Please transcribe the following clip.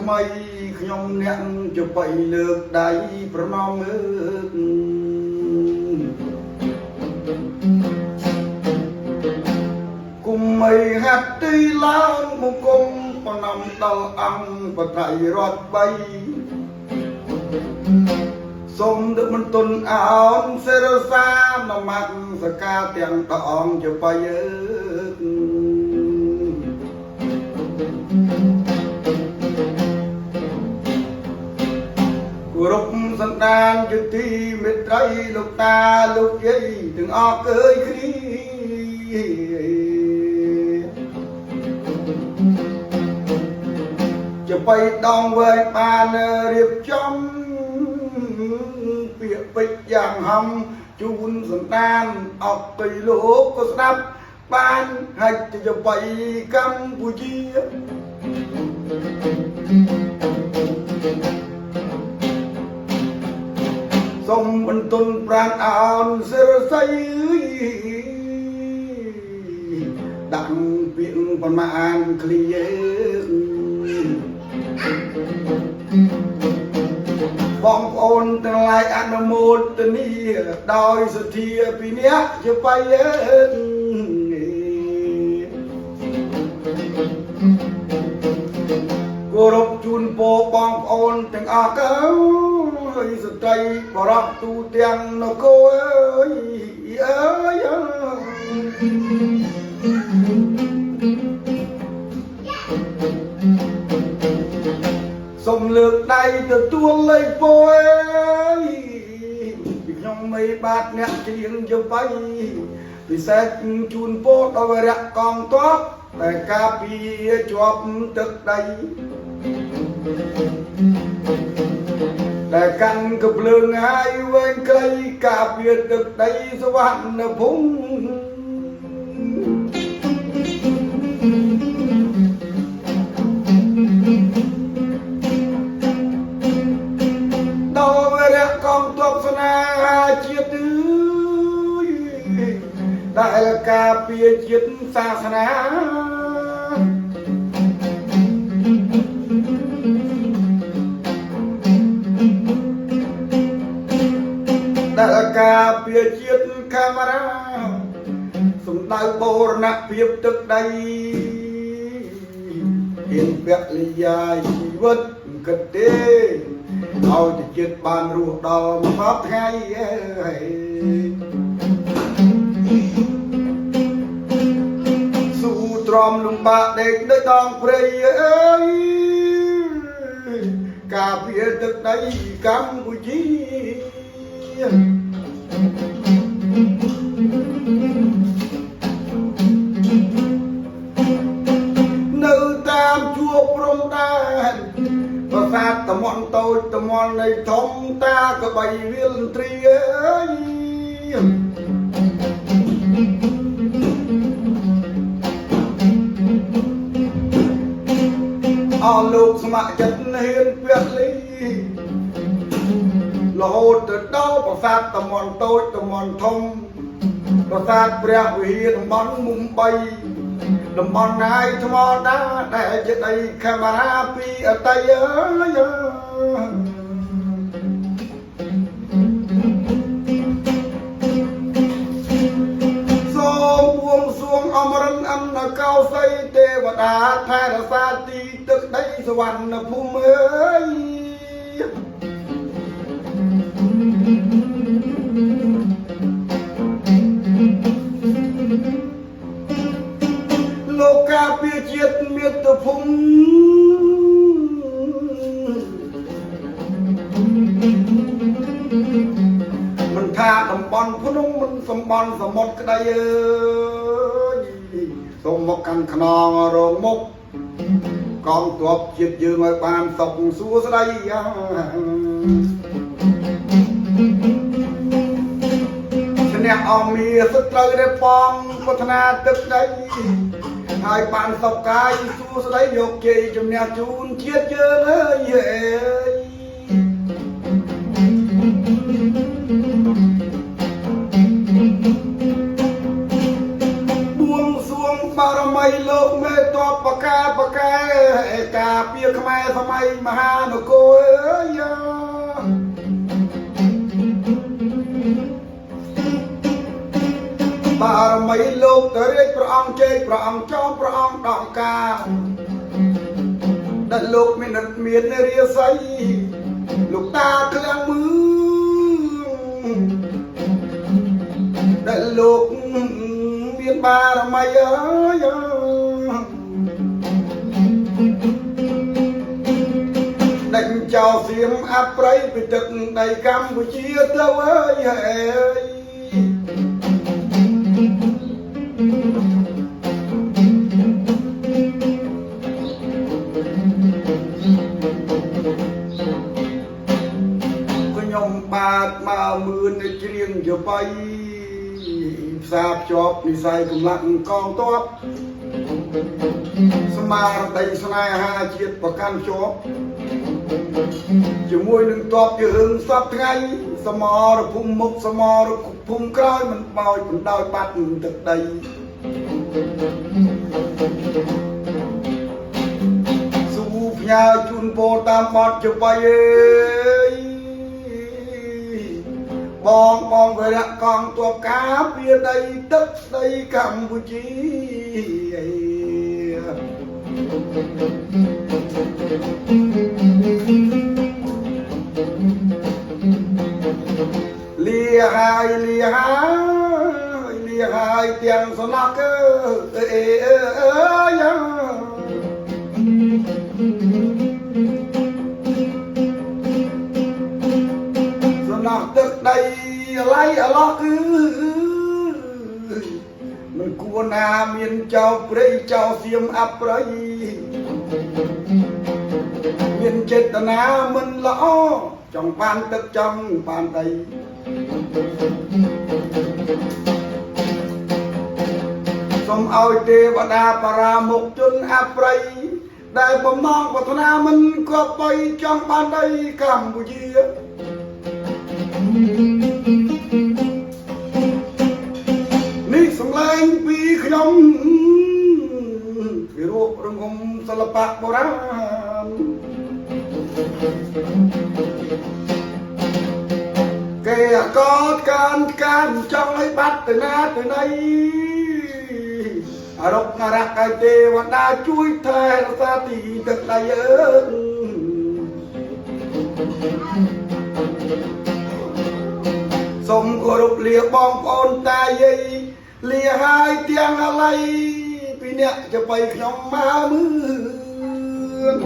ថ្មីខ្ញុំអ្នកជប៉ុយលើកដៃប្រណម្យគុំមិនហាត់ទីឡើងមកគុំប្រណម្យដល់អង្គបត្រៃរត់បីសូមដឹកមន្ទនអោនសេរសានមស្ការទាំងព្រះអង្គជប៉ុយគោរពសន្តានយុតិមេត្រីលោកតាលោកយាយទាំងអស់អើយគ្នាជប៉ុយដងវែងបានរៀបចំពាក្យពេចន៍យ៉ាងហំជូនសន្តានអស់ទៅលោកក៏ស្ដាប់បានហិច្ចជប៉ុយកម្ពុជាសូមបន្ទន់ប្រាណអោនសិរស័យដាក់ពាក្យប្រមាណឃ្លីបងប្អូនទាំងឡាយអនុមោទនាដោយសទ្ធាពីអ្នកជាបៃគោរពជូនពរបងប្អូនទាំងអស់ហើយស្ត្រីបរោះទូទាំងនគរអើយសូមលើកដៃទទួលលេខពោពីខ្ញុំមិនបាទអ្នកច្រៀងជប៉ុយពិសេសជូនពរដល់រៈកងទ័ពតែការពារជាប់ទឹកដីតែកាន់កភ្លើងហើយវែងខ្លីការពារទឹកដីសវណ្ណភូមិកងទ័ពស្នេហាជាតិដែលការពារជាតិសាសនាដែលការពារជាតិកាមេរ៉ាសំដៅបូរណភាពទឹកដីហ៊ានពលិយាជីវិតគិតទេឲ្យតែជាតិបានរស់ដល់មកថ្ងៃស៊ូទ្រាំលំបាកដេកដូចដងព្រៃអើយការពារទឹកដីកម្ពុជានៅតាមជួបព្រំដែនប្រាសាទតំន់តូចតំន់នៃធំតាកបីវាលទ្រីអើយអស់លោកស្ម័គ្រចិត្តហ៊ានពលីរហូតទៅដល់ប្រាសាទតំន់តូចតំន់ធំប្រាសាទព្រះវិហារតំបន់មុំ3តំបន់ហើយថ្មតាដែលជាដីកាមេរ៉ាពីអតីតអើយសូមបួងសួងអមរិនអនកោសីទេវតាថែរក្សាទីទឹកដីសវណ្ណភូមិអើយលោកការពារជាតិមាតុភូមិមិនថាតំបន់ភ្នំមិនសំបន់សមុទ្រក្តីអើយសូមមកកាន់ខ្នងរងមុខកងទ័ពជាតិយើងឲ្យបានសុខសួស្តីអ្នកអមីសត្រូវរេបងប្រាថ្នាទឹកដីហើយបានសុខកាយសួស្តីយកជ័យជំនះជូនជាតិយើងអើយបួងសួងបារមីលោកមេតបបកាបកែការពារខ្មែរសម័យ មីលោកទៅរៀបព្រះអង្គជ័យព្រះអង្គចោមព្រះអង្គដកការដែលលោកមានរិទ្ធមានរាសីលោកតាឃ្លាំងមឿងដែលលោកមានបារមីអើយដាច់ចោលសៀមអប្រៃពីទឹកដីកម្ពុជាទៅអើយខ្ញុំបាទមកមឿនច្រៀងយោបៃផ្សារភ្ជាប់និស័យកម្លាំងកងទ័ពស្មារតីស្នេហាជាតិប្រកាន់ជាប់ជាមួយនឹងទ័ពជារឿងសពថ្ងៃសមរភូមិមុខសមរភូមិក្រោយមិនបោចមិនដោយបាត់ទឹកដីស៊ូផ្ញើជូនពោតាមបទយោបៃអើយបងវរៈកងទ័ពការពារដីទឹកដីកម្ពុជាលាហើយទាំងសនកទឹកដីឡៃអឡោះគឺមិនគួរណាមានចោលព្រៃចោលសៀមអប្រៃមានចេតនាមិនល្អចង់បានទឹកចង់បានដីសូមឲ្យទេវតាបរាមុខជនអប្រៃដែលបំណងប្រាថ្នាមិនគប្បីចង់បានដីកម្ពុជានេះសម្លេងពីខ្ញុំពីរូបរងំសិល្បៈបុរាណគេកតការចង់ឲ្យបាត់ទៅណាទៅណីអរុបរៈកាយទេវតាជួយថែរក្សាទីទឹកដីអើសូមគោរពលាបងប្អូនតាយាយលាហើយទាំងអាឡ័យពីអ្នកจะไปខ្ញុំមកមឿន